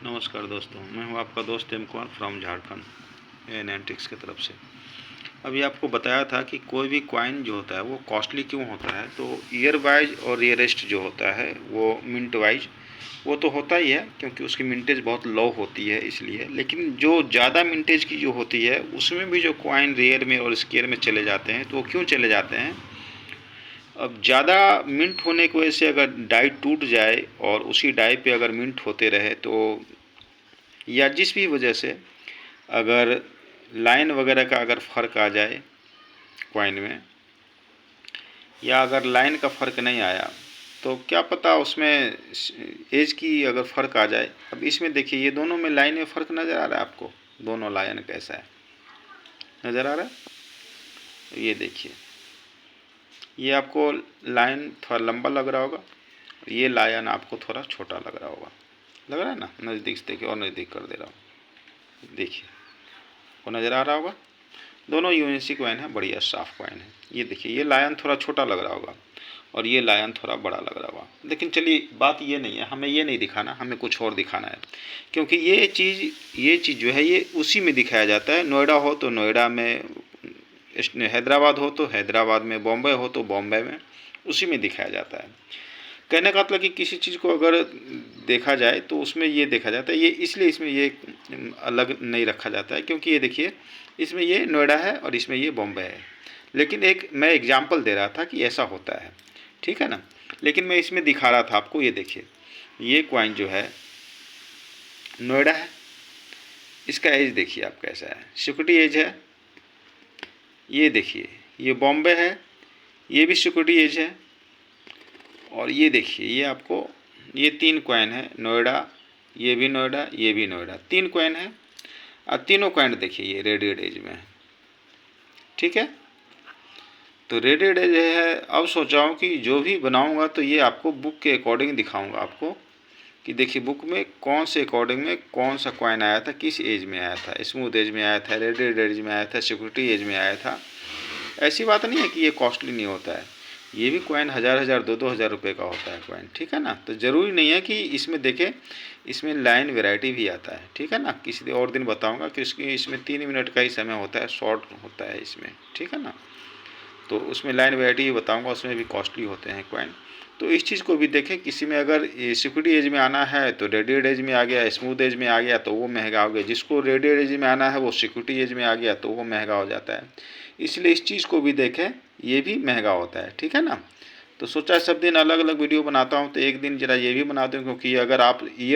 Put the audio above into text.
नमस्कार दोस्तों, मैं हूं आपका दोस्त M Kumar from Jharkhand Analytics की तरफ से। अभी आपको बताया था कि कोई भी कॉइन जो होता है वो कॉस्टली क्यों होता है। तो ईयर वाइज और रियरेस्ट जो होता है वो मिंट वाइज वो तो होता ही है, क्योंकि उसकी मिंटेज बहुत लो होती है इसलिए। लेकिन जो ज़्यादा मिंटेज की जो होती है उसमें भी जो कॉइन रेयर में और स्केयर में चले जाते हैं, तो वो क्यों चले जाते हैं। अब ज़्यादा मिंट होने की वजह से अगर डाई टूट जाए और उसी डाई पे अगर मिंट होते रहे, तो या जिस भी वजह से अगर लाइन वगैरह का अगर फ़र्क आ जाए कॉइन में, या अगर लाइन का फ़र्क नहीं आया तो क्या पता उसमें एज की अगर फ़र्क आ जाए। अब इसमें देखिए, ये दोनों में लाइन में फ़र्क नज़र आ रहा है आपको, दोनों लाइन कैसा है नज़र आ रहा है। तो ये देखिए, ये आपको लाइन थोड़ा लंबा लग रहा होगा, ये लाइन आपको थोड़ा छोटा लग रहा होगा। लग रहा है ना, नज़दीक से देखिए, और नज़दीक कर दे रहा हूँ, देखिए वो नज़र आ रहा होगा। दोनों यूनिसी कॉइन है, बढ़िया साफ कॉइन है। ये देखिए, ये लायन थोड़ा छोटा लग रहा होगा और ये लायन थोड़ा बड़ा लग रहा होगा। लेकिन चलिए, बात ये नहीं है, हमें ये नहीं दिखाना, हमें कुछ और दिखाना है। क्योंकि ये चीज़ जो है ये उसी में दिखाया जाता है। नोएडा हो तो नोएडा में, हैदराबाद हो तो हैदराबाद में, बॉम्बे हो तो बॉम्बे में, उसी में दिखाया जाता है। कहने का मतलब कि किसी चीज़ को अगर देखा जाए तो उसमें ये देखा जाता है। ये इसलिए इसमें ये अलग नहीं रखा जाता है, क्योंकि ये देखिए, इसमें ये नोएडा है और इसमें ये बॉम्बे है। लेकिन एक मैं एग्जांपल दे रहा था कि ऐसा होता है, ठीक है ना। लेकिन मैं इसमें दिखा रहा था आपको, ये देखिए, ये कॉइन जो है नोएडा है, इसका एज देखिए आप कैसा है, सिक्योरिटी एज है। ये देखिए, ये बॉम्बे है, ये भी सिक्योरिटी एज है। और ये देखिए, ये आपको ये 3 कॉइन है, नोएडा, ये भी नोएडा, ये भी नोएडा, 3 कॉइन है। और तीनों कॉइन देखिए ये रेडियड एज में है, ठीक है। तो रेडियड एज है। अब सोचा हूँ कि जो भी बनाऊँगा तो ये आपको बुक के अकॉर्डिंग दिखाऊँगा आपको, कि देखिए बुक में कौन से अकॉर्डिंग में कौन सा कॉइन आया था, किस एज में आया था, स्मूथ एज में आया था, रेडियड एज में आया था, सिक्योरिटी एज में आया था। ऐसी बात नहीं है कि ये कॉस्टली नहीं होता है, ये भी कॉइन 1000 2-2 हज़ार रुपये का होता है कॉइन, ठीक है ना। तो ज़रूरी नहीं है कि इसमें देखें, इसमें लाइन वैरायटी भी आता है, ठीक है ना। किसी और दिन बताऊंगा कि इसमें 3 मिनट का ही समय होता है, शॉर्ट होता है इसमें, ठीक है ना। तो उसमें लाइन वैरायटी ही बताऊंगा, उसमें भी कॉस्टली होते हैं कॉइन। तो इस चीज़ को भी देखें, किसी में अगर सिक्योरिटी एज में आना है तो रेडियड एज में आ गया, स्मूथ एज में आ गया तो वो महंगा हो गया। जिसको रेडियड एज में आना है वो सिक्योरिटी एज में आ गया तो वो महंगा हो जाता है। इसलिए इस चीज़ को भी देखें, ये भी महंगा होता है, ठीक है ना। तो सोचा सब दिन अलग अलग वीडियो बनाता हूँ, तो एक दिन जरा ये भी बना दूँ, क्योंकि अगर आप ये